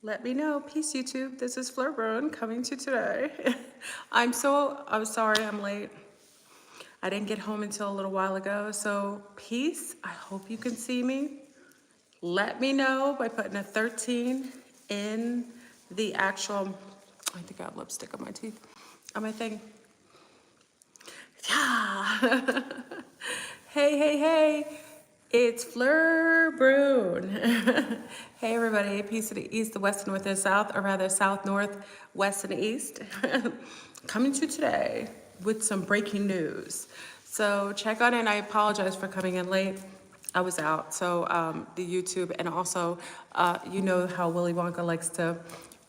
Let me know. Peace, YouTube. This is FleurBrun coming to today. I'm sorry I'm late. I didn't get home until a little while ago. So peace. I hope you can see me. Let me know by putting a 13 in the actual, I think I have lipstick on my teeth, on my thing. Yeah. Hey. It's FleurBrun. Hey everybody, peace to the east, the west, and north, and south, or rather south, north, west, and east. Coming to you today with some breaking news. So check on in. I apologize for coming in late. I was out, so the YouTube, and also you know how Willy Wonka likes to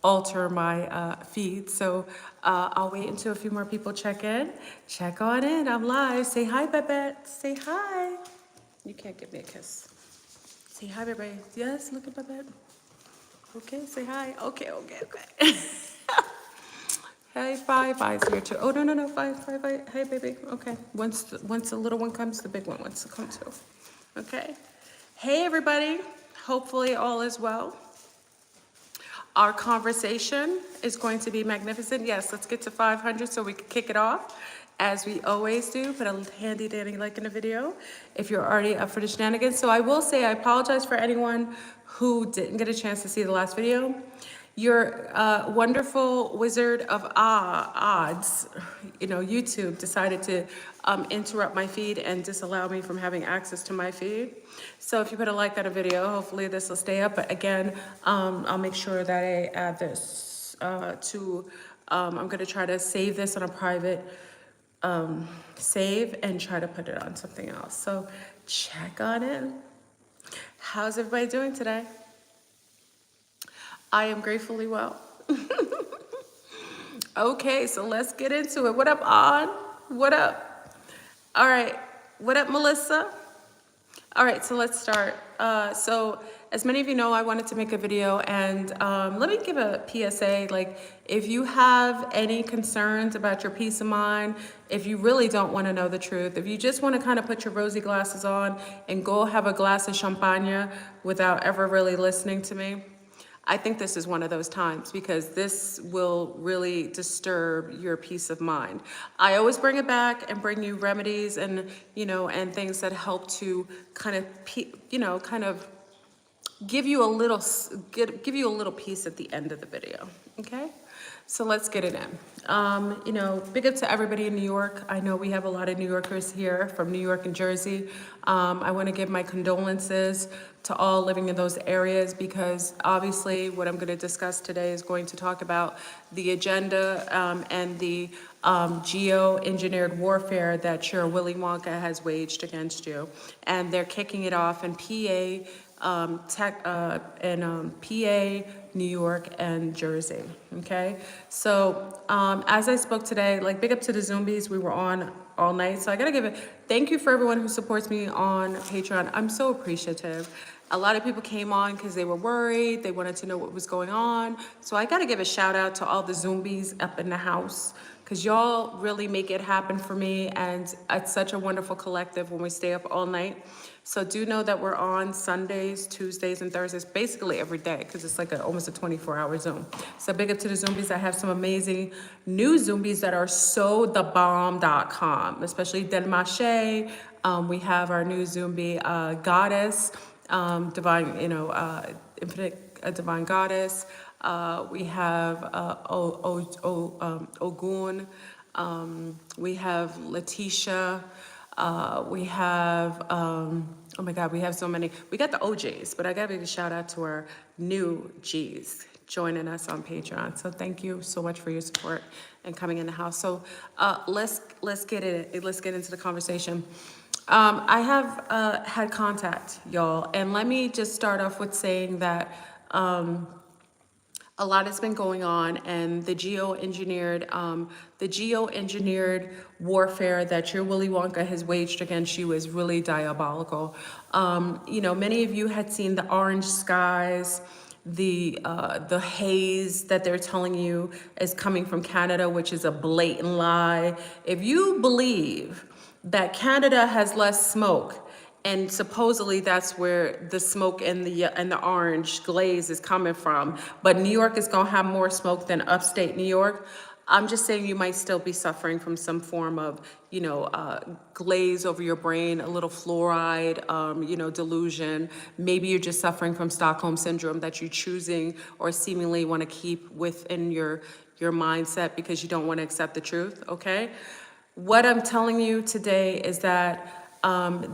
alter my feed. So I'll wait until a few more people check in. Check on in. I'm live. Say hi, Babette. Say hi. You can't give me a kiss. Say hi, everybody. Yes, look at Babette. Okay, say hi. Okay. Hey, Fi's here too. Oh, no, Fi. Hey, baby. Okay. Once the little one comes, the big one wants to come too. Okay. Hey, everybody. Hopefully all is well. Our conversation is going to be magnificent. Yes, let's get to 500 so we can kick it off. As we always do, put a handy dandy like in the video if you're already up for the shenanigans. So I will say I apologize for anyone who didn't get a chance to see the last video. Your wonderful Wizard of Odds, YouTube decided to interrupt my feed and disallow me from having access to my feed. So if you put a like on a video, hopefully this will stay up. But again, I'll make sure that I add this I'm gonna try to save this on a private save and try to put it on something else. So check on it. How's everybody doing today? I am gratefully well. Okay, so let's get into it. What up, On? What up? All right, what up, Melissa? All right, so let's start. So as many of you know, I wanted to make a video, and let me give a PSA. Like, if you have any concerns about your peace of mind, if you really don't want to know the truth, if you just want to kind of put your rosy glasses on and go have a glass of champagne without ever really listening to me, I think this is one of those times, because this will really disturb your peace of mind. I always bring it back and bring you remedies and, and things that help to kind of give you a little piece at the end of the video. Okay. So let's get it in. Big up to everybody in New York. I know we have a lot of New Yorkers here from New York and Jersey. I want to give my condolences to all living in those areas, because obviously what I'm going to discuss today is going to talk about the agenda and the geo-engineered warfare that your Willy Wonka has waged against you. And they're kicking it off in PA, PA, New York, and Jersey. Okay, so as I spoke today, like, big up to the Zombies. We were on all night, so I gotta give it thank you for everyone who supports me on Patreon. I'm so appreciative. A lot of people came on because they were worried, they wanted to know what was going on. So I gotta give a shout out to all the Zombies up in the house, because y'all really make it happen for me, and it's such a wonderful collective when we stay up all night. So do know that we're on Sundays, Tuesdays, and Thursdays, basically every day, because it's like almost a 24-hour Zoom. So big up to the Zombies. I have some amazing new Zombies that are SoTheBomb.com, especially Delmache. We have our new Zombie Goddess, Divine, Infinite Divine Goddess. We have Ogun. We have Letitia. We have, oh my God, we have so many. We got the OJs, but I gotta give a shout out to our new Gs joining us on Patreon. So thank you so much for your support and coming in the house. So let's get it. Let's get into the conversation. I have had contact, y'all, and let me just start off with saying that a lot has been going on, and the geo-engineered warfare that your Willy Wonka has waged against you is really diabolical. Many of you had seen the orange skies, the haze that they're telling you is coming from Canada, which is a blatant lie. If you believe that Canada has less smoke And supposedly that's where the smoke and the orange glaze is coming from. But New York is gonna have more smoke than upstate New York. I'm just saying you might still be suffering from some form of, glaze over your brain, a little fluoride, delusion. Maybe you're just suffering from Stockholm syndrome that you're choosing or seemingly want to keep within your mindset because you don't want to accept the truth, okay? What I'm telling you today is that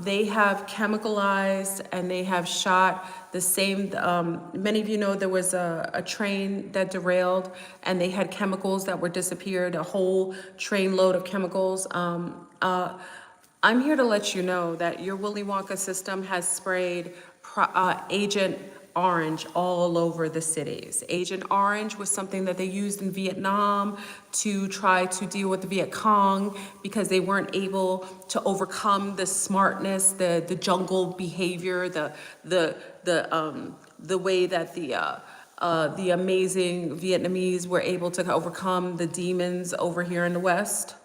they have chemicalized and they have shot the same, many of you know there was a train that derailed and they had chemicals that were disappeared, a whole train load of chemicals. I'm here to let you know that your Willy Wonka system has sprayed Agent Orange all over the cities. Agent Orange was something that they used in Vietnam to try to deal with the Viet Cong because they weren't able to overcome the smartness, the jungle behavior, the way that the amazing Vietnamese were able to overcome the demons over here in the West.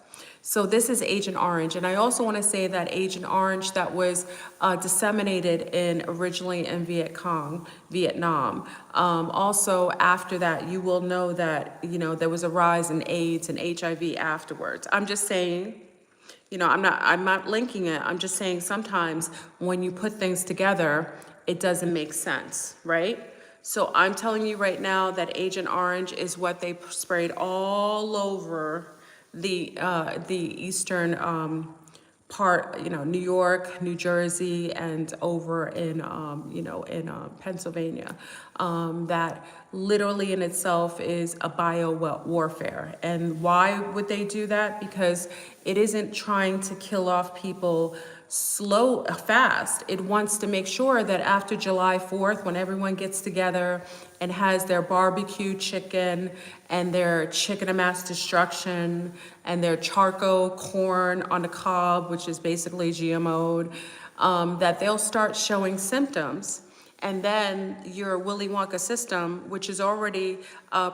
So this is Agent Orange. And I also want to say that Agent Orange that was disseminated originally in Vietnam. Also, after that, you will know that, there was a rise in AIDS and HIV afterwards. I'm just saying, I'm not linking it. I'm just saying sometimes when you put things together, it doesn't make sense, right? So I'm telling you right now that Agent Orange is what they sprayed all over the eastern part, New York, New Jersey, and over in Pennsylvania. That literally in itself is a bio warfare. And why would they do that? Because it isn't trying to kill off people fast. It wants to make sure that after July 4th, when everyone gets together and has their barbecue chicken and their chicken of mass destruction and their charcoal corn on the cob, which is basically GMO'd, that they'll start showing symptoms. And then your Willy Wonka system, which is already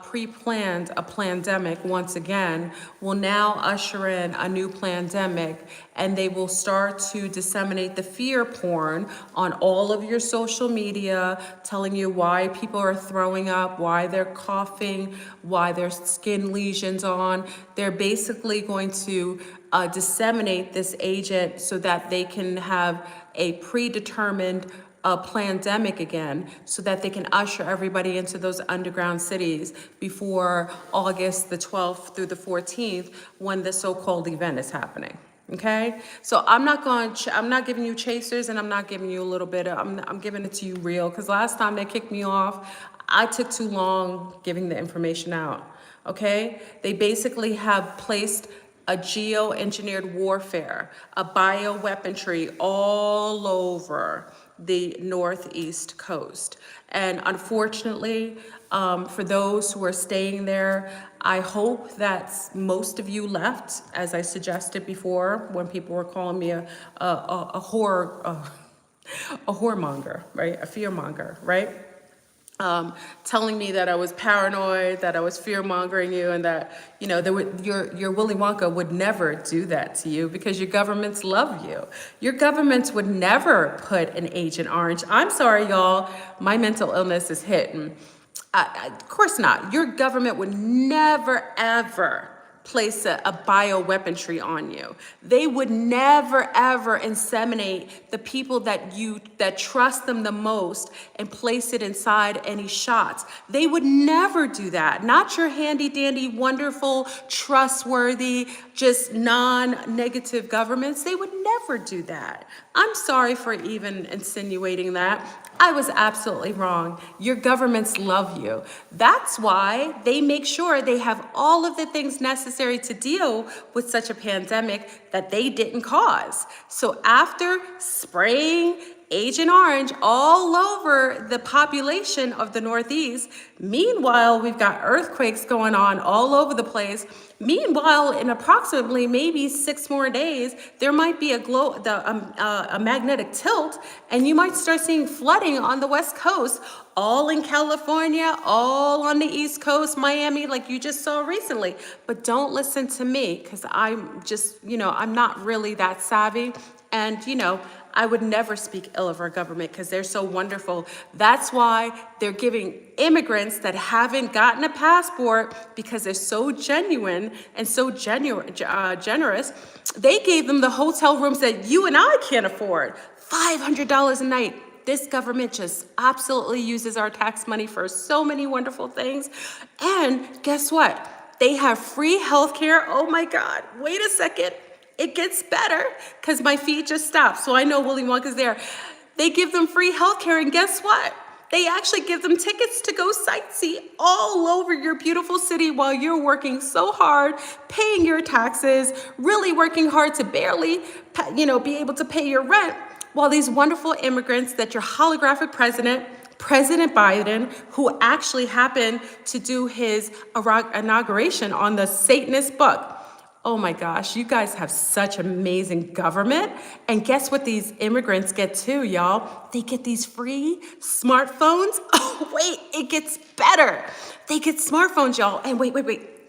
pre-planned a pandemic once again, will now usher in a new pandemic, and they will start to disseminate the fear porn on all of your social media, telling you why people are throwing up, why they're coughing, why their skin lesions on. They're basically going to disseminate this agent so that they can have a predetermined pandemic again, so that they can usher everybody into those underground cities before August the 12th through the 14th, when the so-called event is happening. Okay, so I'm not giving you chasers, and I'm not giving you a little bit of, I'm giving it to you real, because last time they kicked me off, I took too long giving the information out. Okay, they basically have placed a geo-engineered warfare, a bioweaponry all over the Northeast coast. And unfortunately, for those who are staying there, I hope that most of you left, as I suggested before, when people were calling me a whoremonger, right? A fearmonger, right? Telling me that I was paranoid, that I was fear-mongering you, and that, your Willy Wonka would never do that to you because your governments love you. Your governments would never put an Agent Orange. I'm sorry, y'all, my mental illness is hitting. Of course not. Your government would never, ever place a bioweaponry on you. They would never, ever inseminate the people that trust them the most and place it inside any shots. They would never do that. Not your handy dandy, wonderful, trustworthy, just non-negative governments. They would never do that. I'm sorry for even insinuating that. I was absolutely wrong. Your governments love you. That's why they make sure they have all of the things necessary to deal with such a pandemic that they didn't cause. So after spraying Agent Orange all over the population of the Northeast, meanwhile, we've got earthquakes going on all over the place. Meanwhile, in approximately maybe 6 more days, there might be a magnetic tilt, and you might start seeing flooding on the West Coast, all in California, all on the East Coast, Miami, like you just saw recently. But don't listen to me, because I'm just, I'm not really that savvy. And, I would never speak ill of our government because they're so wonderful. That's why they're giving immigrants that haven't gotten a passport, because they're so genuine and so generous, they gave them the hotel rooms that you and I can't afford. $500 a night. This government just absolutely uses our tax money for so many wonderful things. And guess what? They have free healthcare. Oh my God, wait a second. It gets better because my feed just stopped. So I know Willy Wonka's there. They give them free healthcare, and guess what? They actually give them tickets to go sightsee all over your beautiful city while you're working so hard, paying your taxes, really working hard to barely, be able to pay your rent, while these wonderful immigrants that your holographic President Biden, who actually happened to do his inauguration on the Satanist book. Oh my gosh, you guys have such amazing government. And guess what these immigrants get too, y'all? They get these free smartphones. Oh wait, it gets better. They get smartphones, y'all. And wait.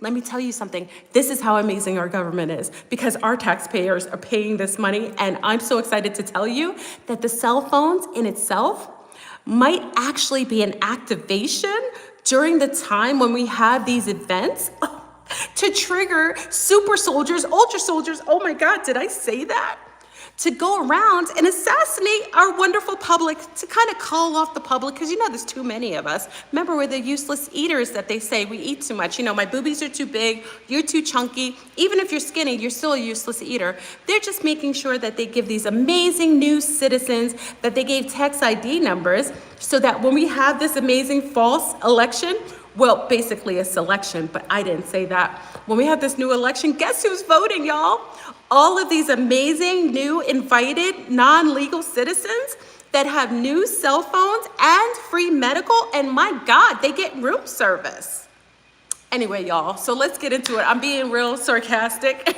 Let me tell you something. This is how amazing our government is, because our taxpayers are paying this money. And I'm so excited to tell you that the cell phones in itself might actually be an activation during the time when we have these events to trigger super soldiers, ultra soldiers. Oh my God, did I say that? To go around and assassinate our wonderful public, to kind of call off the public, because there's too many of us. Remember, we're the useless eaters that they say. We eat too much. My boobies are too big, you're too chunky. Even if you're skinny, you're still a useless eater. They're just making sure that they give these amazing new citizens, that they gave tax ID numbers, so that when we have this amazing false election, well, basically a selection, but I didn't say that. When we have this new election, guess who's voting, y'all? All of these amazing new invited non-legal citizens that have new cell phones and free medical, and my God, they get room service. Anyway, y'all, so let's get into it. I'm being real sarcastic.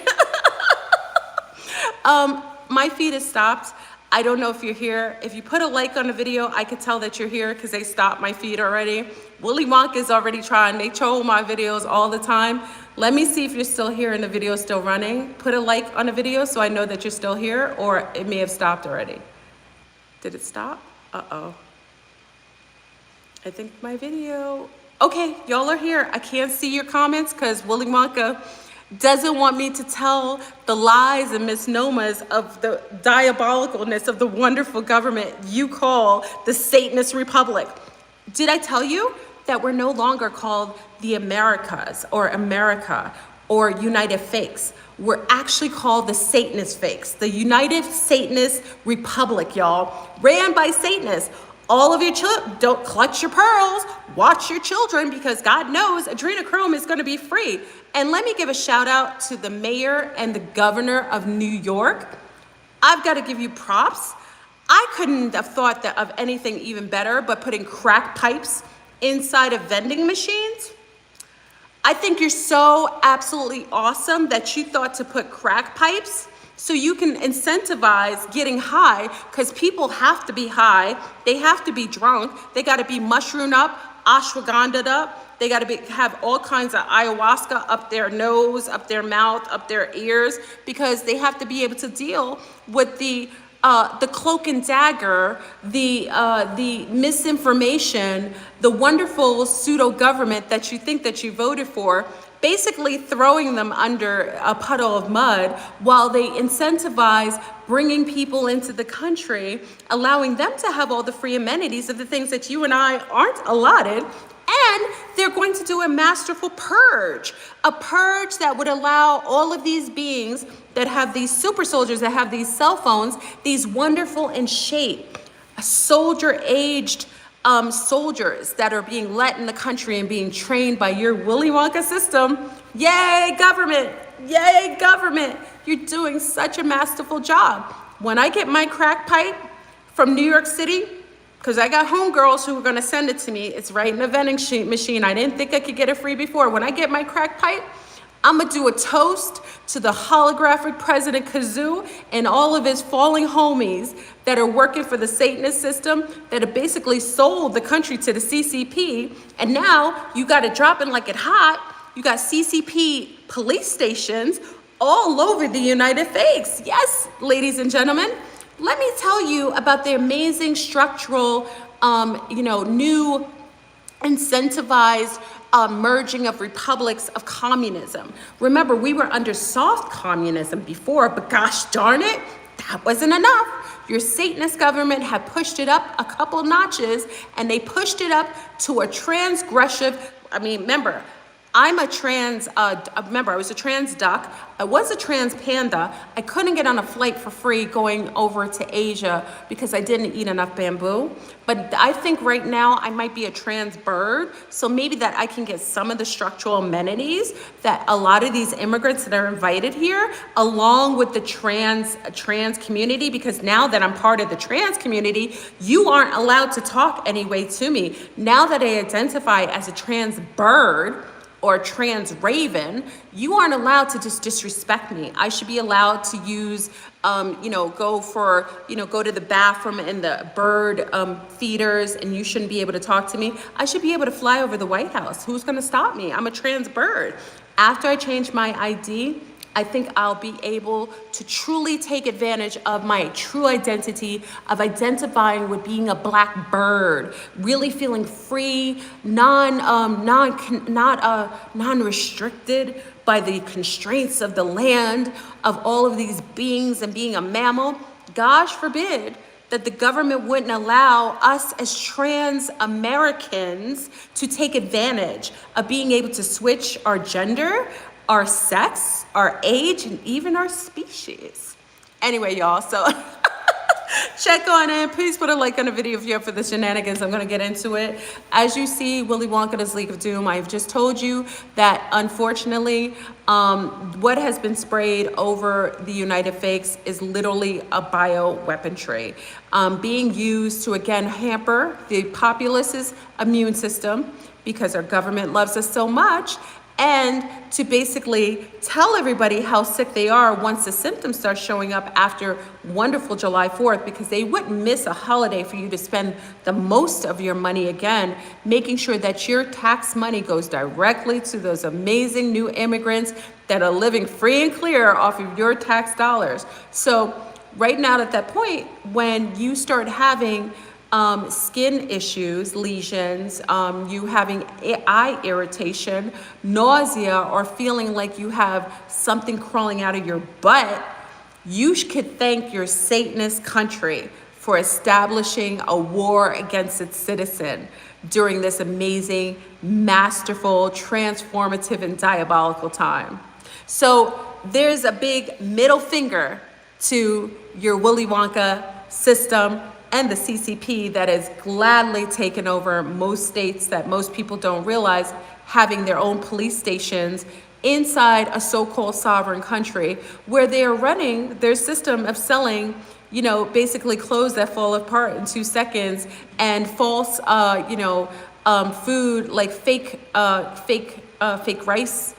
My feed has stopped. I don't know if you're here. If you put a like on the video, I could tell that you're here because they stopped my feed already. Willy Wonka is already trying. They troll my videos all the time. Let me see if you're still here and the video is still running. Put a like on the video so I know that you're still here, or it may have stopped already. Did it stop? Uh-oh. I think my video. Okay, y'all are here. I can't see your comments because Willy Wonka doesn't want me to tell the lies and misnomers of the diabolicalness of the wonderful government you call the Satanist Republic. Did I tell you that we're no longer called the Americas or America or United Fakes? We're actually called the Satanist Fakes, the United Satanist Republic, y'all, ran by Satanists. All of your children, don't clutch your pearls, watch your children, because God knows adrenochrome is gonna be free. And let me give a shout out to the mayor and the governor of New York. I've gotta give you props. I couldn't have thought of anything even better but putting crack pipes inside of vending machines. I think you're so absolutely awesome that you thought to put crack pipes so you can incentivize getting high, because people have to be high, they have to be drunk, they gotta be mushroomed up, ashwagandha'd up, they gotta have all kinds of ayahuasca up their nose, up their mouth, up their ears, because they have to be able to deal with the cloak and dagger, the misinformation, the wonderful pseudo government that you think that you voted for, basically throwing them under a puddle of mud while they incentivize bringing people into the country, allowing them to have all the free amenities of the things that you and I aren't allotted. And they're going to do a masterful purge, a purge that would allow all of these beings that have these super soldiers, that have these cell phones, these wonderful in shape, soldier-aged soldiers that are being let in the country and being trained by your Willy Wonka system. Yay, government! Yay, government! You're doing such a masterful job. When I get my crack pipe from New York City, because I got homegirls who are gonna send it to me, it's right in the vending machine. I didn't think I could get it free before. When I get my crack pipe, I'm gonna do a toast to the holographic President Kazoo and all of his falling homies that are working for the Satanist system, that have basically sold the country to the CCP. And now you got it dropping like it hot. You got CCP police stations all over the United States. Yes, ladies and gentlemen, let me tell you about the amazing structural, new incentivized merging of republics of communism. Remember, we were under soft communism before, but gosh darn it, that wasn't enough. Your Satanist government had pushed it up a couple notches, and they pushed it up to a transgressive, remember, remember, I was a trans duck. I was a trans panda. I couldn't get on a flight for free going over to Asia because I didn't eat enough bamboo. But I think right now I might be a trans bird. So maybe that I can get some of the structural amenities that a lot of these immigrants that are invited here, along with the trans community, because now that I'm part of the trans community, you aren't allowed to talk anyway to me. Now that I identify as a trans bird, or trans raven, you aren't allowed to just disrespect me. I should be allowed to use, go to the bathroom in the bird feeders, and you shouldn't be able to talk to me. I should be able to fly over the White House. Who's gonna stop me? I'm a trans bird. After I change my ID, I think I'll be able to truly take advantage of my true identity of identifying with being a black bird, really feeling free, non-restricted by the constraints of the land, of all of these beings, and being a mammal. Gosh forbid that the government wouldn't allow us as trans Americans to take advantage of being able to switch our gender, our sex, our age, and even our species. Anyway, y'all, so check on in. Please put a like on the video if you're up for the shenanigans. I'm gonna get into it. As you see, Willy Wonka's League of Doom, I've just told you that unfortunately, what has been sprayed over the United Fakes is literally a bioweaponry being used to, again, hamper the populace's immune system because our government loves us so much, and to basically tell everybody how sick they are once the symptoms start showing up after wonderful July 4th, because they wouldn't miss a holiday for you to spend the most of your money, again, making sure that your tax money goes directly to those amazing new immigrants that are living free and clear off of your tax dollars. So right now at that point, when you start having skin issues, lesions, you having eye irritation, nausea, or feeling like you have something crawling out of your butt, you could thank your Satanist country for establishing a war against its citizen during this amazing, masterful, transformative, and diabolical time. So there's a big middle finger to your Willy Wonka system and the CCP that has gladly taken over most states that most people don't realize, having their own police stations inside a so-called sovereign country where they are running their system of selling, basically clothes that fall apart in 2 seconds, and false, food like fake rice.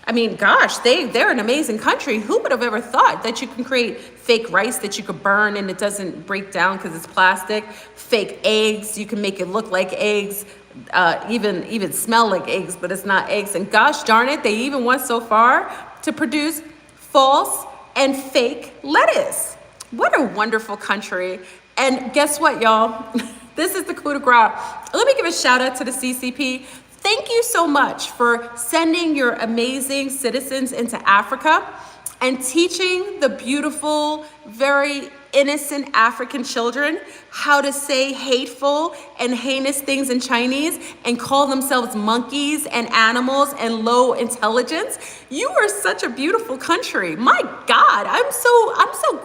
I mean, gosh, they're an amazing country. Who would have ever thought that you can create fake rice that you could burn and it doesn't break down because it's plastic? Fake eggs, you can make it look like eggs, even smell like eggs, but it's not eggs. And gosh darn it, they even went so far to produce false and fake lettuce. What a wonderful country. And guess what, y'all? This is the coup de grace. Let me give a shout out to the CCP. Thank you so much for sending your amazing citizens into Africa and teaching the beautiful, very innocent African children how to say hateful and heinous things in Chinese and call themselves monkeys and animals and low intelligence. You are such a beautiful country. My God, I'm so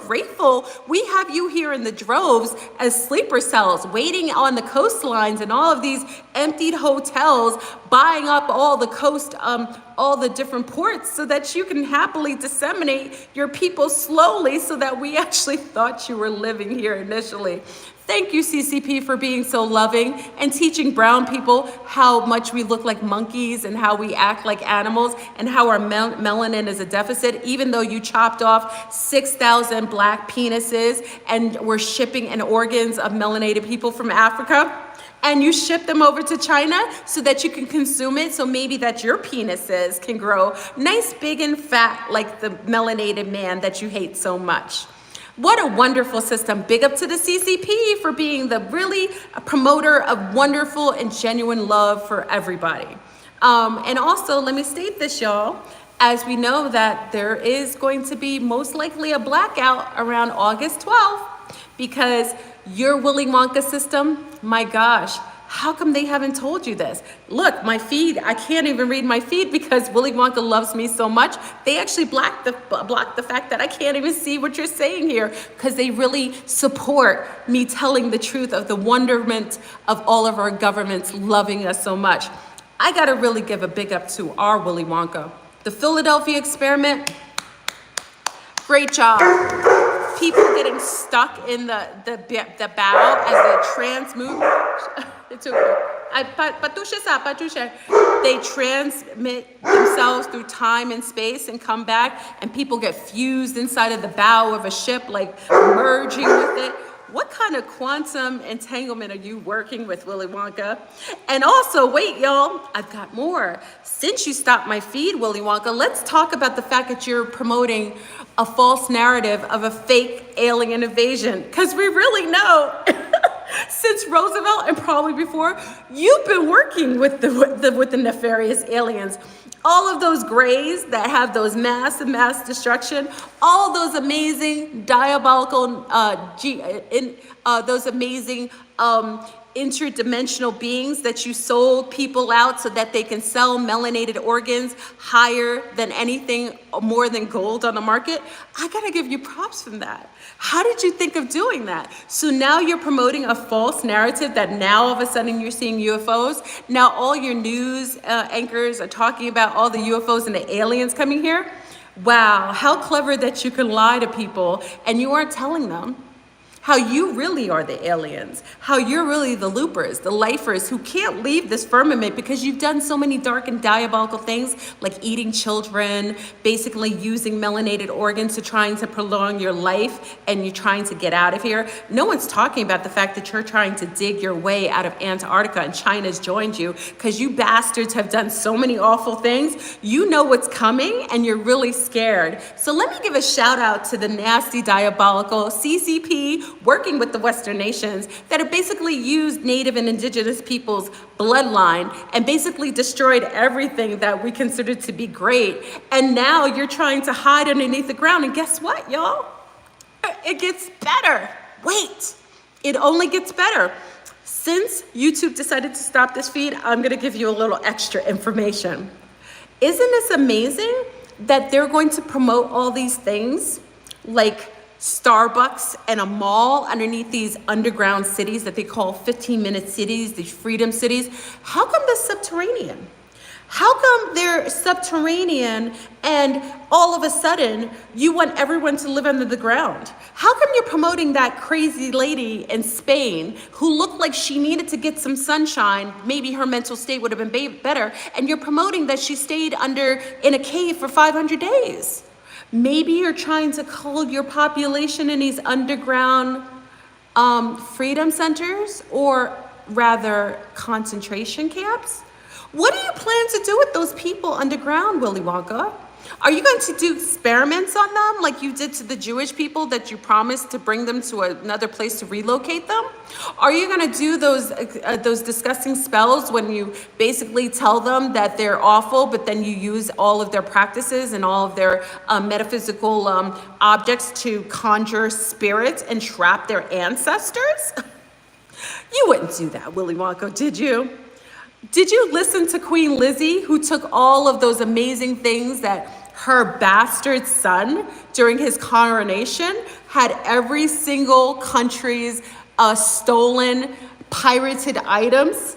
grateful we have you here in the droves as sleeper cells, waiting on the coastlines and all of these emptied hotels, buying up all the coast, all the different ports, so that you can happily disseminate your people slowly, so that we actually thought you were living here initially. Thank you, CCP, for being so loving and teaching brown people how much we look like monkeys and how we act like animals and how our melanin is a deficit, even though you chopped off 6,000 black penises and were shipping in organs of melanated people from Africa. And you ship them over to China so that you can consume it, so maybe that your penises can grow nice, big, and fat like the melanated man that you hate so much. What a wonderful system. Big up to the CCP for being the really promoter of wonderful and genuine love for everybody. And also, let me state this, y'all, as we know that there is going to be most likely a blackout around August 12th because your Willy Wonka system, my gosh, how come they haven't told you this? Look, my feed, I can't even read my feed because Willy Wonka loves me so much. They actually blocked the fact that I can't even see what you're saying here because they really support me telling the truth of the wonderment of all of our governments loving us so much. I gotta really give a big up to our Willy Wonka. The Philadelphia experiment, great job. People getting stuck in the bow as the trans move. It's okay. They transmit themselves through time and space and come back, and people get fused inside of the bow of a ship, like merging with it. What kind of quantum entanglement are you working with, Willy Wonka? And also, wait, y'all, I've got more. Since you stopped my feed, Willy Wonka, let's talk about the fact that you're promoting a false narrative of a fake alien invasion. Because we really know, since Roosevelt and probably before, you've been working with the nefarious aliens. All of those grays that have those mass destruction, all those amazing diabolical, those amazing interdimensional beings that you sold people out so that they can sell melanated organs higher than anything more than gold on the market. I gotta give you props from that. How did you think of doing that? So now you're promoting a false narrative that now all of a sudden you're seeing UFOs. Now all your news anchors are talking about all the UFOs and the aliens coming here. Wow, how clever that you can lie to people and you aren't telling them how you really are the aliens, how you're really the loopers, the lifers who can't leave this firmament because you've done so many dark and diabolical things like eating children, basically using melanated organs to trying to prolong your life, and you're trying to get out of here. No one's talking about the fact that you're trying to dig your way out of Antarctica and China's joined you because you bastards have done so many awful things. You know what's coming and you're really scared. So let me give a shout out to the nasty, diabolical CCP working with the Western nations that have basically used Native and Indigenous people's bloodline and basically destroyed everything that we considered to be great. And now you're trying to hide underneath the ground. And guess what, y'all? It gets better. Wait, it only gets better. Since YouTube decided to stop this feed, I'm gonna give you a little extra information. Isn't this amazing that they're going to promote all these things like Starbucks and a mall underneath these underground cities that they call 15-minute cities, these freedom cities? How come they're subterranean? How come they're subterranean and all of a sudden you want everyone to live under the ground? How come you're promoting that crazy lady in Spain who looked like she needed to get some sunshine? Maybe her mental state would have been better. And you're promoting that she stayed in a cave for 500 days. Maybe you're trying to cull your population in these underground freedom centers, or rather concentration camps. What do you plan to do with those people underground, Willy Wonka? Are you going to do experiments on them like you did to the Jewish people that you promised to bring them to another place to relocate them? Are you going to do those disgusting spells when you basically tell them that they're awful, but then you use all of their practices and all of their metaphysical objects to conjure spirits and trap their ancestors? You wouldn't do that, Willy Wonka, did you? Did you listen to Queen Lizzie, who took all of those amazing things that her bastard son, during his coronation, had every single country's stolen, pirated items?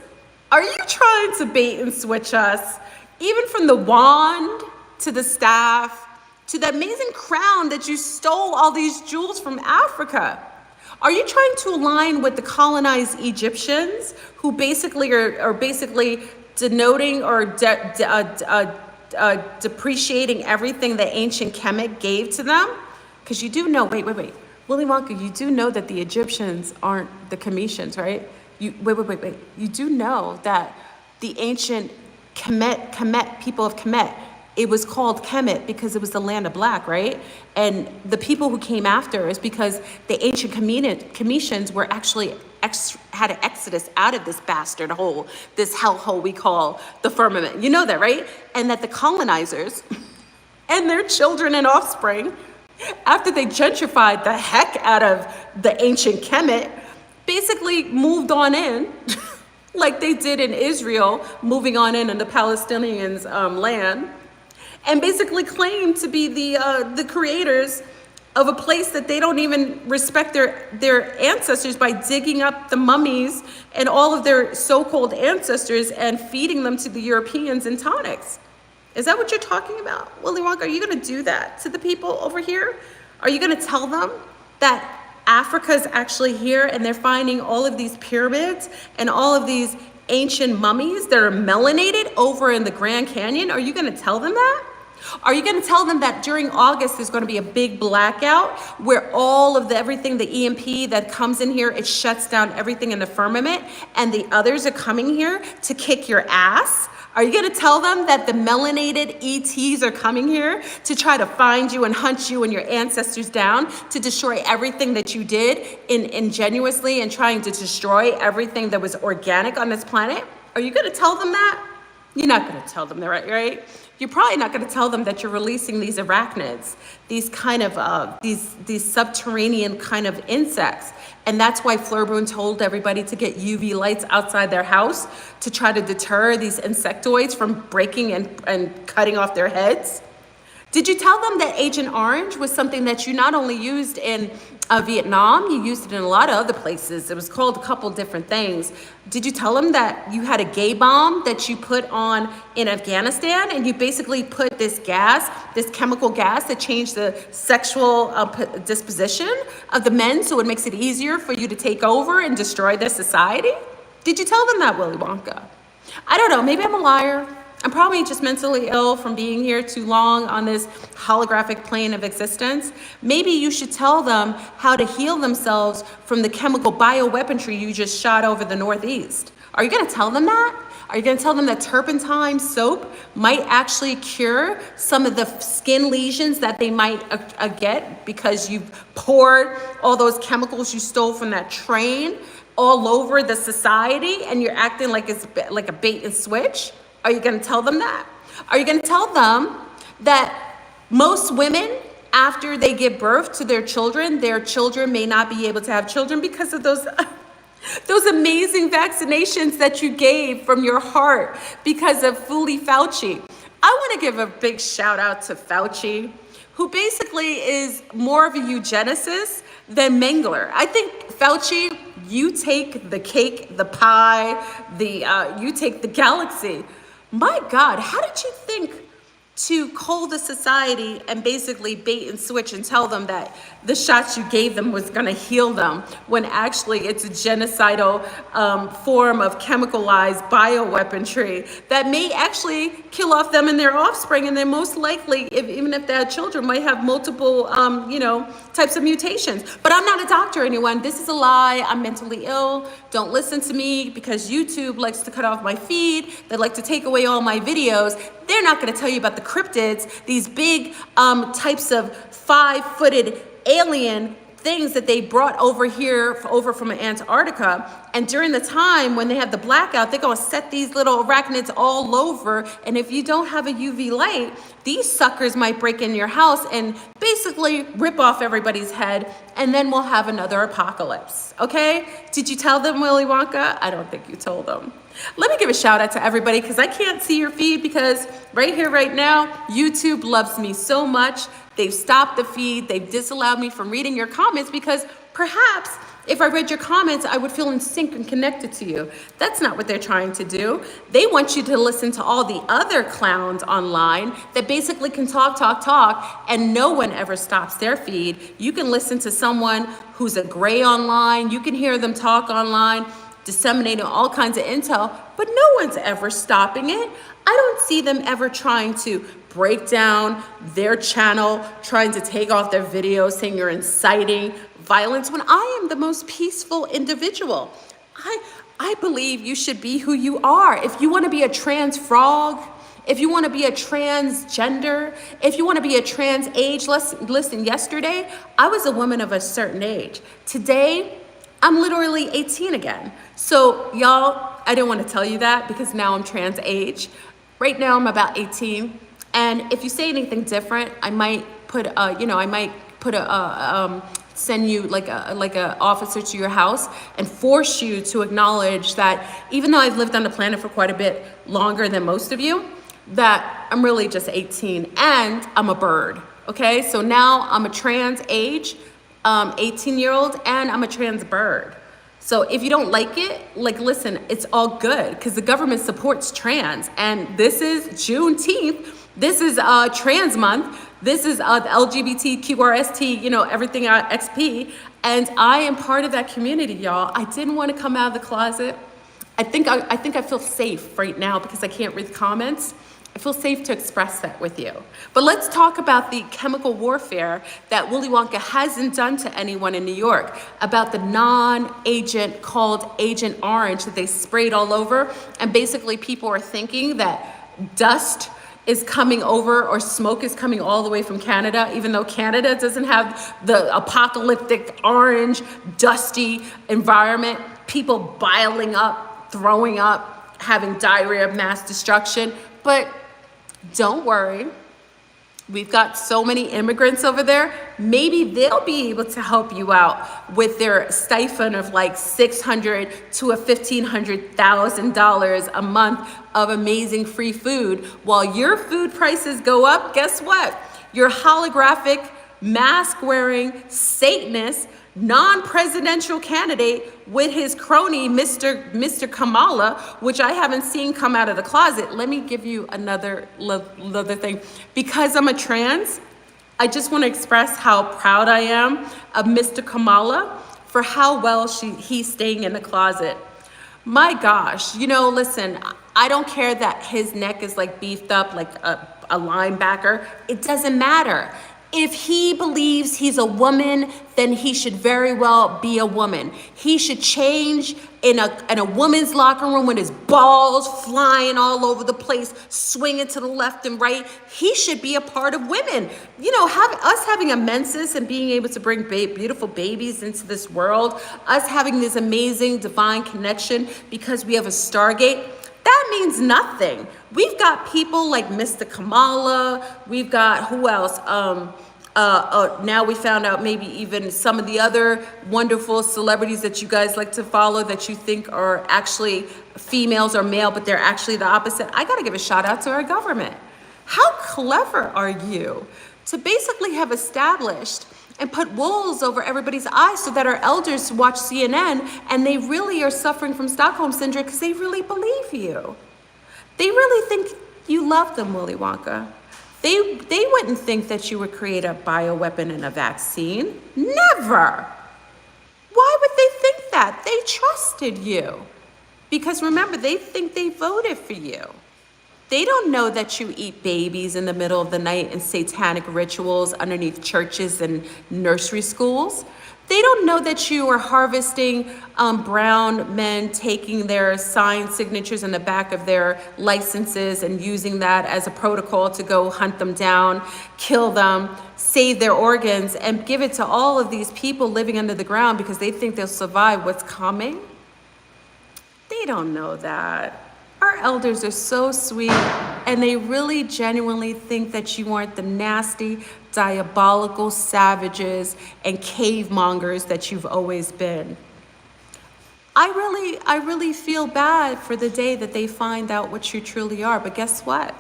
Are you trying to bait and switch us? Even from the wand to the staff to the amazing crown that you stole all these jewels from Africa. Are you trying to align with the colonized Egyptians who basically are basically denoting or depreciating everything the ancient Kemet gave to them? Because you do know, wait. Willy Wonka, you do know that the Egyptians aren't the Cometians, right? Wait. You do know that the ancient Kemet, people of Kemet, it was called Kemet because it was the land of black, right? And the people who came after is because the ancient Cometians were actually had an exodus out of this bastard hole, this hellhole we call the firmament. You know that, right? And that the colonizers and their children and offspring, after they gentrified the heck out of the ancient Kemet, basically moved on in, like they did in Israel, moving on in the Palestinians' land, and basically claimed to be the creators of a place that they don't even respect their ancestors by digging up the mummies and all of their so-called ancestors and feeding them to the Europeans in tonics. Is that what you're talking about, Willy Wonka? Are you gonna do that to the people over here? Are you gonna tell them that Africa is actually here and they're finding all of these pyramids and all of these ancient mummies that are melanated over in the Grand Canyon? Are you gonna tell them that? Are you going to tell them that during August there's going to be a big blackout where all of everything, the EMP that comes in here, it shuts down everything in the firmament, and the others are coming here to kick your ass? Are you going to tell them that the melanated ETs are coming here to try to find you and hunt you and your ancestors down, to destroy everything that you did ingenuously and trying to destroy everything that was organic on this planet? Are you going to tell them that? You're not going to tell them that, right? You're probably not going to tell them that you're releasing these arachnids, these kind of these subterranean kind of insects. And that's why FleurBrun told everybody to get UV lights outside their house to try to deter these insectoids from breaking and cutting off their heads. Did you tell them that Agent Orange was something that you not only used in Vietnam, you used it in a lot of other places? It was called a couple different things. Did you tell them that you had a gay bomb that you put on in Afghanistan, and you basically put this gas, this chemical gas that changed the sexual disposition of the men, so it makes it easier for you to take over and destroy their society? Did you tell them that, Willy Wonka? I don't know, maybe I'm a liar. I'm probably just mentally ill from being here too long on this holographic plane of existence. Maybe you should tell them how to heal themselves from the chemical bioweaponry you just shot over the Northeast. Are you gonna tell them that? Are you gonna tell them that turpentine soap might actually cure some of the skin lesions that they might get because you poured all those chemicals you stole from that train all over the society and you're acting like it's like a bait and switch? Are you going to tell them that? Are you going to tell them that most women, after they give birth to their children may not be able to have children because of those amazing vaccinations that you gave from your heart because of Fauci? I want to give a big shout out to Fauci, who basically is more of a eugenicist than Mengler. I think Fauci, you take the cake, the pie, you take the galaxy. My God, how did you think to call the society and basically bait and switch and tell them that the shots you gave them was going to heal them, when actually it's a genocidal form of chemicalized bioweaponry that may actually kill off them and their offspring, and then most likely, even if they had children, might have multiple types of mutations. But I'm not a doctor, anyone. This is a lie. I'm mentally ill. Don't listen to me, because YouTube likes to cut off my feed. They like to take away all my videos. They're not going to tell you about the cryptids, these big types of 5-footed alien things that they brought over here, over from Antarctica. And during the time when they have the blackout, they're going to set these little arachnids all over. And if you don't have a UV light, these suckers might break in your house and basically rip off everybody's head. And then we'll have another apocalypse. Okay? Did you tell them, Willy Wonka? I don't think you told them. Let me give a shout out to everybody, because I can't see your feed, because right here, right now, YouTube loves me so much. They've stopped the feed. They've disallowed me from reading your comments, because perhaps if I read your comments, I would feel in sync and connected to you. That's not what they're trying to do. They want you to listen to all the other clowns online that basically can talk, and no one ever stops their feed. You can listen to someone who's a gray online. You can hear them talk online, disseminating all kinds of intel, but no one's ever stopping it. I don't see them ever trying to break down their channel, trying to take off their videos, saying you're inciting violence, when I am the most peaceful individual. I believe you should be who you are. If you want to be a trans frog, if you want to be a transgender, if you want to be a trans age, listen, yesterday, I was a woman of a certain age. Today, I'm literally 18 again. So y'all, I didn't want to tell you that because now I'm trans age. Right now, I'm about 18. And if you say anything different, I might put, send you like a officer to your house and force you to acknowledge that even though I've lived on the planet for quite a bit longer than most of you, that I'm really just 18 and I'm a bird, okay? So now I'm a trans age, 18-year-old, and I'm a trans bird. So if you don't like it, like, listen, it's all good because the government supports trans, and this is Juneteenth. This is trans month. This is the LGBTQRST, everything XP. And I am part of that community, y'all. I didn't want to come out of the closet. I think I feel safe right now because I can't read comments. I feel safe to express that with you. But let's talk about the chemical warfare that Willy Wonka hasn't done to anyone in New York, about the non-agent called Agent Orange that they sprayed all over. And basically people are thinking that dust is coming over or smoke is coming all the way from Canada, even though Canada doesn't have the apocalyptic orange, dusty environment, people biling up, throwing up, having diarrhea of mass destruction. But don't worry, we've got so many immigrants over there. Maybe they'll be able to help you out with their stipend of like $600 to $1,500,000 a month of amazing free food. While your food prices go up, guess what? Your holographic, mask-wearing Satanist, non-presidential candidate with his crony, Mr. Kamala, which I haven't seen come out of the closet. Let me give you another thing. Because I'm a trans, I just want to express how proud I am of Mr. Kamala for how well he's staying in the closet. My gosh, listen, I don't care that his neck is like beefed up like a linebacker. It doesn't matter. If he believes he's a woman, then he should very well be a woman. He should change in a woman's locker room with his balls flying all over the place, swinging to the left and right. He should be a part of women. Us having a menses and being able to bring beautiful babies into this world, us having this amazing divine connection because we have a Stargate, that means nothing. We've got people like Mr. Kamala. We've got, who else? Now we found out maybe even some of the other wonderful celebrities that you guys like to follow that you think are actually females or male, but they're actually the opposite. I gotta give a shout out to our government. How clever are you to basically have established and put wolves over everybody's eyes so that our elders watch CNN and they really are suffering from Stockholm Syndrome because they really believe you. They really think you love them, Willy Wonka. They wouldn't think that you would create a bioweapon and a vaccine. Never. Why would they think that? They trusted you. Because remember, they think they voted for you. They don't know that you eat babies in the middle of the night in satanic rituals underneath churches and nursery schools. They don't know that you are harvesting brown men, taking their signed signatures in the back of their licenses and using that as a protocol to go hunt them down, kill them, save their organs, and give it to all of these people living under the ground because they think they'll survive what's coming. They don't know that. Our elders are so sweet, and they really genuinely think that you aren't the nasty, diabolical savages and cave mongers that you've always been. I really feel bad for the day that they find out what you truly are, but guess what?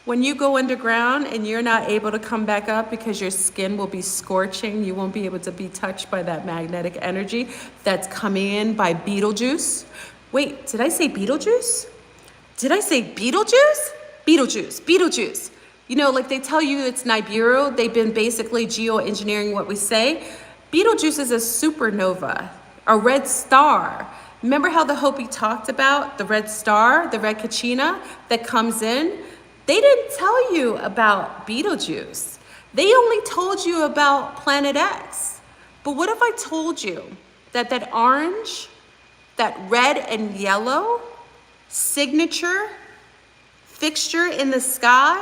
When you go underground and you're not able to come back up because your skin will be scorching, you won't be able to be touched by that magnetic energy that's coming in by Beetlejuice. Wait, did I say Beetlejuice? Did I say Beetlejuice? Beetlejuice. Like they tell you it's Nibiru. They've been basically geoengineering what we say. Beetlejuice is a supernova, a red star. Remember how the Hopi talked about the red star, the red Kachina that comes in? They didn't tell you about Beetlejuice. They only told you about Planet X. But what if I told you that orange, that red and yellow signature fixture in the sky,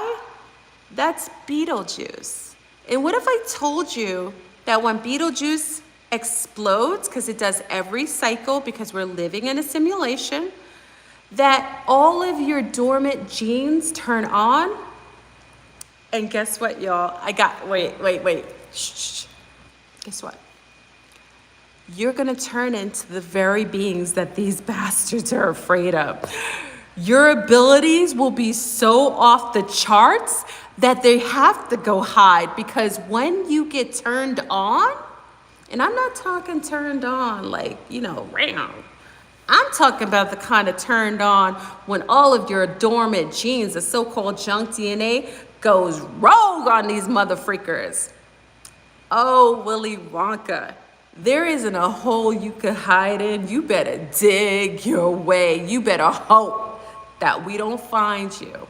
that's Betelgeuse. And what if I told you that when Betelgeuse explodes, because it does every cycle because we're living in a simulation, that all of your dormant genes turn on? And guess what, y'all? Wait. Shh. Guess what? You're gonna turn into the very beings that these bastards are afraid of. Your abilities will be so off the charts that they have to go hide, because when you get turned on, and I'm not talking turned on like, ram. I'm talking about the kind of turned on when all of your dormant genes, the so-called junk DNA, goes rogue on these mother freakers. Oh, Willy Wonka, there isn't a hole you could hide in. You better dig your way. You better hope that we don't find you.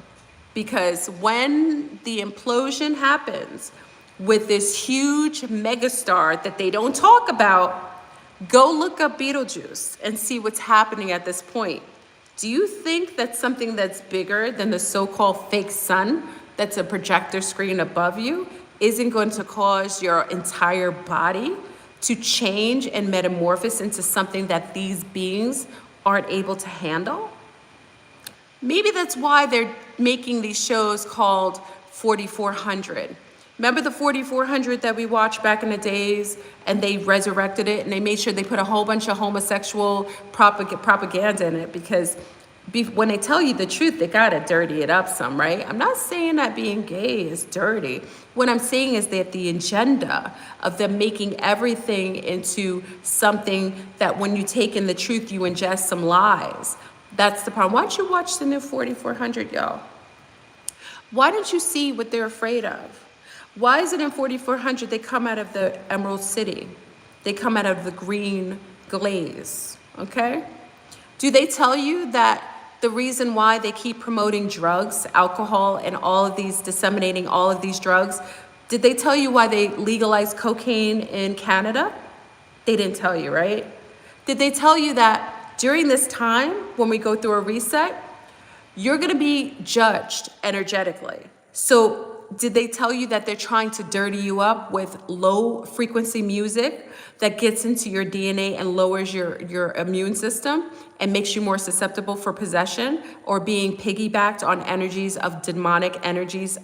Because when the implosion happens with this huge megastar that they don't talk about, go look up Betelgeuse and see what's happening at this point. Do you think that something that's bigger than the so-called fake sun, that's a projector screen above you, isn't going to cause your entire body to change and metamorphose into something that these beings aren't able to handle? Maybe that's why they're making these shows called 4400. Remember the 4400 that we watched back in the days, and they resurrected it, and they made sure they put a whole bunch of homosexual propaganda in it, because when they tell you the truth, they gotta dirty it up some, right? I'm not saying that being gay is dirty. What I'm saying is that the agenda of them making everything into something that when you take in the truth, you ingest some lies. That's the problem. Why don't you watch the new 4400, y'all? Why don't you see what they're afraid of? Why is it in 4400 they come out of the Emerald City? They come out of the green glaze, okay? Do they tell you that the reason why they keep promoting drugs, alcohol, and disseminating all of these drugs, did they tell you why they legalized cocaine in Canada? They didn't tell you, right? Did they tell you that during this time, when we go through a reset, you're gonna be judged energetically? So did they tell you that they're trying to dirty you up with low frequency music that gets into your DNA and lowers your immune system and makes you more susceptible for possession or being piggybacked on energies of demonic entities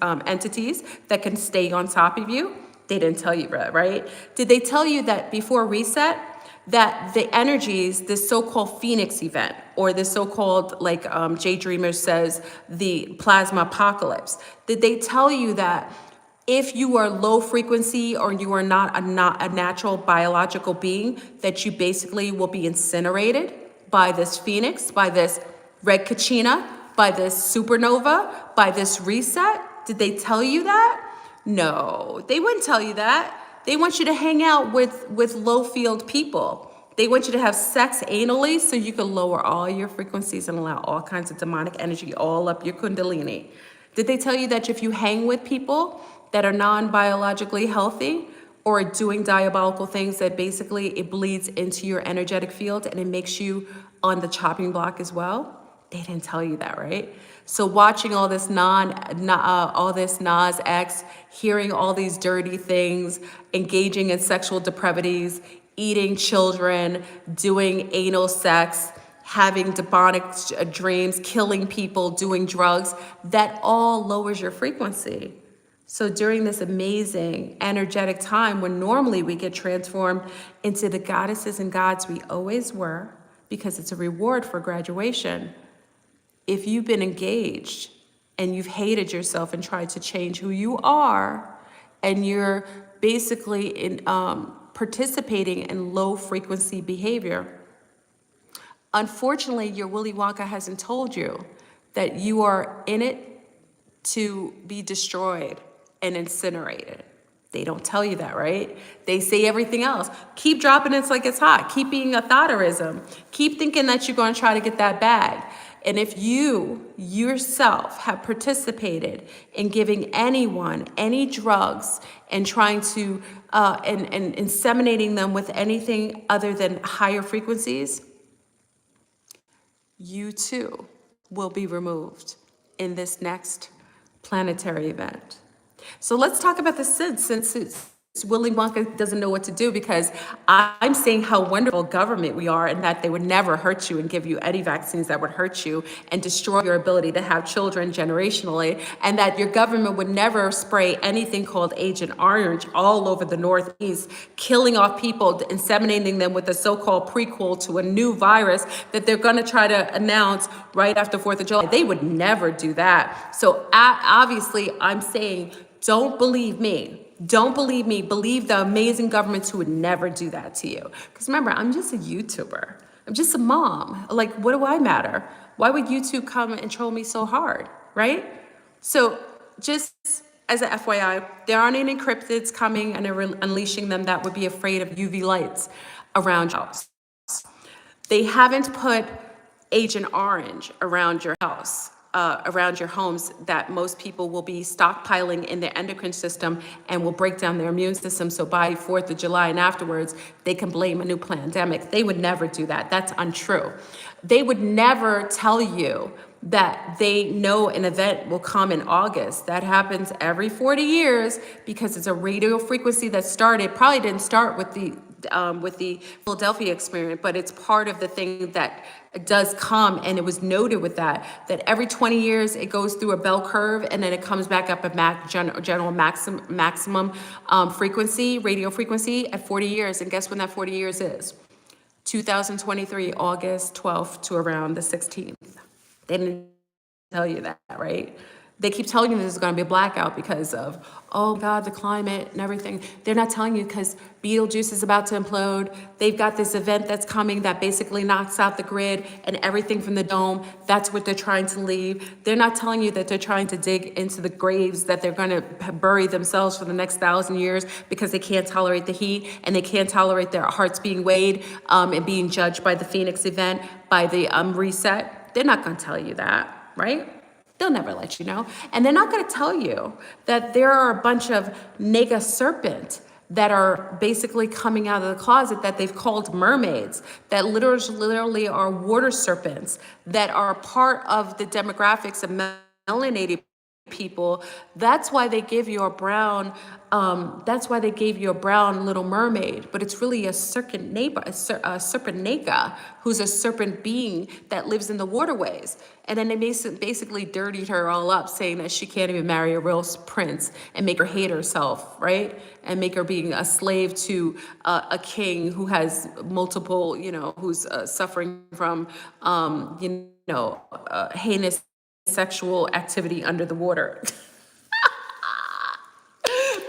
that can stay on top of you? They didn't tell you that, right? Did they tell you that before reset, that the energies, this so-called Phoenix event, or this so-called, like Jay Dreamer says, the plasma apocalypse, did they tell you that if you are low frequency or you are not a natural biological being, that you basically will be incinerated by this Phoenix, by this red Kachina, by this supernova, by this reset? Did they tell you that? No, they wouldn't tell you that. They want you to hang out with low field people. They want you to have sex anally so you can lower all your frequencies and allow all kinds of demonic energy all up your kundalini. Did they tell you that if you hang with people that are non-biologically healthy or doing diabolical things, that basically it bleeds into your energetic field and it makes you on the chopping block as well? They didn't tell you that, right? So watching all this Nas X, hearing all these dirty things, engaging in sexual depravities, eating children, doing anal sex, having demonic dreams, killing people, doing drugs, that all lowers your frequency. So during this amazing energetic time when normally we get transformed into the goddesses and gods we always were, because it's a reward for graduation, if you've been engaged and you've hated yourself and tried to change who you are, and you're basically participating in low frequency behavior, unfortunately, your Willy Wonka hasn't told you that you are in it to be destroyed and incinerated. They don't tell you that, right? They say everything else. Keep dropping it like it's hot. Keep being a thoughterism. Keep thinking that you're going to try to get that bag. And if you yourself have participated in giving anyone any drugs and trying to and inseminating them with anything other than higher frequencies, you too will be removed. in this next planetary event. So let's talk about the since Willy Wonka doesn't know what to do, because I'm saying how wonderful government we are, and that they would never hurt you and give you any vaccines that would hurt you and destroy your ability to have children generationally, and that your government would never spray anything called Agent Orange all over the Northeast, killing off people, inseminating them with a so-called prequel to a new virus that they're going to try to announce right after 4th of July. They would never do that. So obviously, I'm saying, don't believe me. Don't believe me. Believe the amazing governments who would never do that to you. Because remember, I'm just a YouTuber. I'm just a mom. Like, what do I matter? Why would YouTube come and troll me so hard, right? So just as a FYI, there aren't any cryptids coming and they're unleashing them that would be afraid of UV lights around your house. They haven't put Agent Orange around your house. Around your homes, that most people will be stockpiling in their endocrine system and will break down their immune system. So by 4th of July and afterwards, they can blame a new pandemic. They would never do that. That's untrue. They would never tell you that they know an event will come in August. That happens every 40 years because it's a radio frequency that started, probably didn't start with the Philadelphia experiment, but it's part of the thing that does come, and it was noted with that every 20 years it goes through a bell curve and then it comes back up at general maximum frequency, radio frequency at 40 years. And guess when that 40 years is? 2023, August 12th to around the 16th. They didn't tell you that, right? They keep telling you there's going to be a blackout because of, oh God, the climate and everything. They're not telling you because Betelgeuse is about to implode. They've got this event that's coming that basically knocks out the grid and everything from the dome. That's what they're trying to leave. They're not telling you that they're trying to dig into the graves, that they're going to bury themselves for the next 1,000 years because they can't tolerate the heat and they can't tolerate their hearts being weighed and being judged by the Phoenix event, by the reset. They're not going to tell you that, right? They'll never let you know. And they're not going to tell you that there are a bunch of nega serpent that are basically coming out of the closet that they've called mermaids, that literally are water serpents, that are part of the demographics of melanated people. That's why they give you a brown, Little Mermaid, but it's really a serpent nega, who's a serpent being that lives in the waterways. And then they basically dirtied her all up, saying that she can't even marry a real prince and make her hate herself, right? And make her being a slave to a king who has multiple, who's suffering from, heinous sexual activity under the water.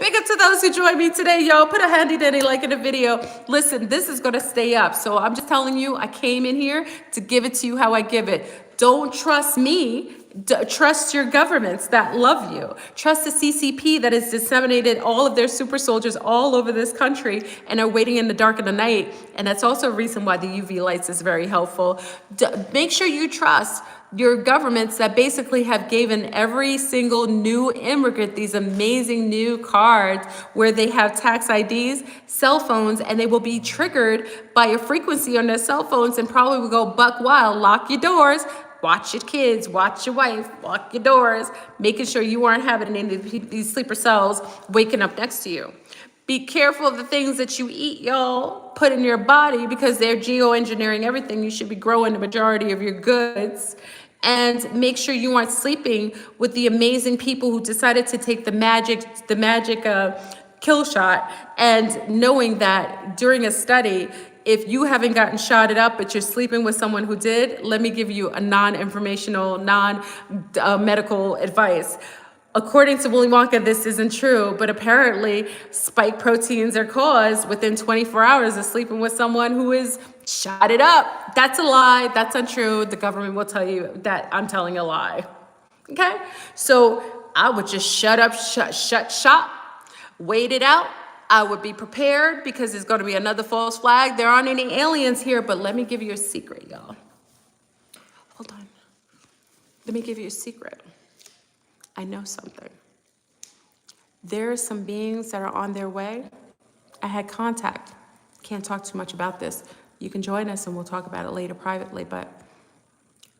Big up to those who joined me today, y'all. Put a handy dandy like in the video. Listen, this is going to stay up. So I'm just telling you, I came in here to give it to you how I give it. Don't trust me. Trust your governments that love you. Trust the CCP that has disseminated all of their super soldiers all over this country and are waiting in the dark of the night. And that's also a reason why the UV lights is very helpful. Make sure you trust your governments that basically have given every single new immigrant these amazing new cards where they have tax IDs, cell phones, and they will be triggered by a frequency on their cell phones and probably will go buck wild. Lock your doors. Watch your kids, watch your wife, lock your doors, making sure you aren't having any of these sleeper cells waking up next to you. Be careful of the things that you eat, y'all, put in your body, because they're geoengineering everything. You should be growing the majority of your goods. And make sure you aren't sleeping with the amazing people who decided to take the magic kill shot, and knowing that during a study, if you haven't gotten shotted up, but you're sleeping with someone who did, let me give you a non-informational, non-medical advice. According to Willy Wonka, this isn't true, but apparently spike proteins are caused within 24 hours of sleeping with someone who is shotted up. That's a lie. That's untrue. The government will tell you that I'm telling a lie. Okay? So I would just shut up, shut shop, wait it out. I would be prepared because there's going to be another false flag. There aren't any aliens here, but let me give you a secret, y'all. Hold on. Let me give you a secret. I know something. There are some beings that are on their way. I had contact. Can't talk too much about this. You can join us and we'll talk about it later privately, but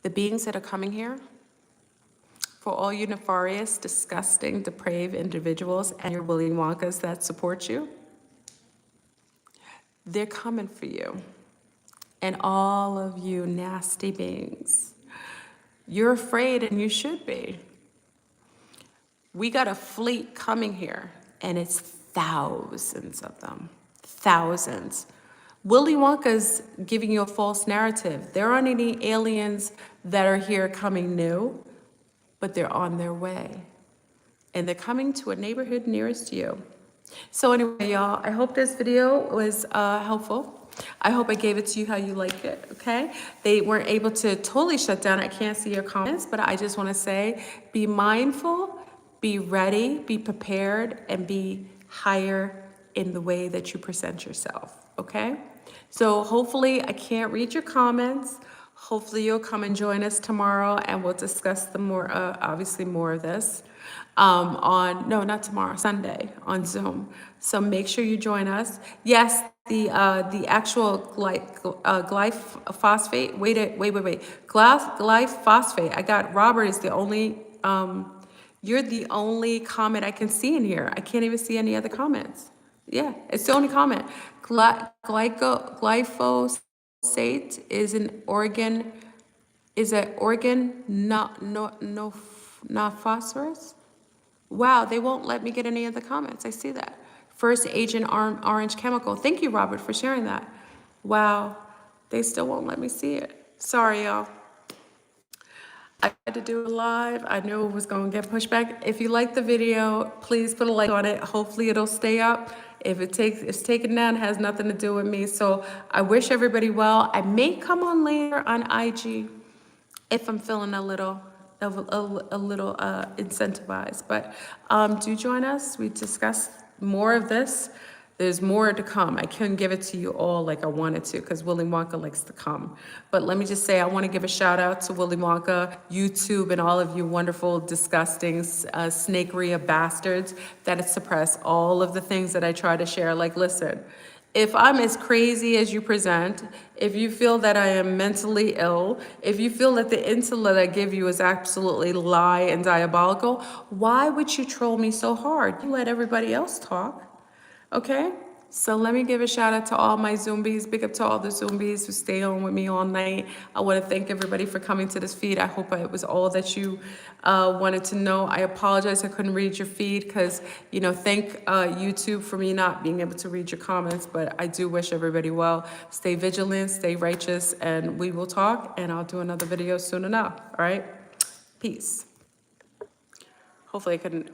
the beings that are coming here, for all you nefarious, disgusting, depraved individuals and your Willy Wonkas that support you. They're coming for you. And all of you nasty beings. You're afraid, and you should be. We got a fleet coming here, and it's thousands of them. Thousands. Willy Wonka's giving you a false narrative. There aren't any aliens that are here coming new, but they're on their way. And they're coming to a neighborhood nearest you. So anyway, y'all, I hope this video was helpful. I hope I gave it to you how you like it, okay? They weren't able to totally shut down. I can't see your comments, but I just want to say, be mindful, be ready, be prepared, and be higher in the way that you present yourself, okay? So hopefully I can't read your comments. Hopefully you'll come and join us tomorrow, and we'll discuss the more, obviously more of this no, not tomorrow, Sunday on Zoom. So make sure you join us. Yes, the actual glyphosate. Wait. Glyphosate. I got Robert is the only. You're the only comment I can see in here. I can't even see any other comments. Yeah, it's the only comment. Glyphosate is an organ. Is an organ not phosphorus? Wow, they won't let me get any of the comments. I see that. First Agent Orange Chemical. Thank you, Robert, for sharing that. Wow, they still won't let me see it. Sorry, y'all. I had to do it live. I knew it was going to get pushed back. If you like the video, please put a like on it. Hopefully it'll stay up. If it's taken down, it has nothing to do with me. So I wish everybody well. I may come on later on IG if I'm feeling a little incentivized, but do join us. We discuss more of this. There's more to come. I couldn't give it to you all like I wanted to because Willy Wonka likes to come. But let me just say, I want to give a shout out to Willy Wonka, YouTube, and all of you wonderful, disgusting, snakeria bastards that suppress all of the things that I try to share. Like, listen, if I'm as crazy as you present, if you feel that I am mentally ill, if you feel that the intellect I give you is absolutely lie and diabolical, why would you troll me so hard? You let everybody else talk, okay? So let me give a shout out to all my Zombies. Big up to all the Zombies who stay on with me all night. I want to thank everybody for coming to this feed. I hope it was all that you wanted to know. I apologize I couldn't read your feed because, thank YouTube for me not being able to read your comments. But I do wish everybody well. Stay vigilant, stay righteous, and we will talk. And I'll do another video soon enough. All right? Peace. Hopefully I couldn't.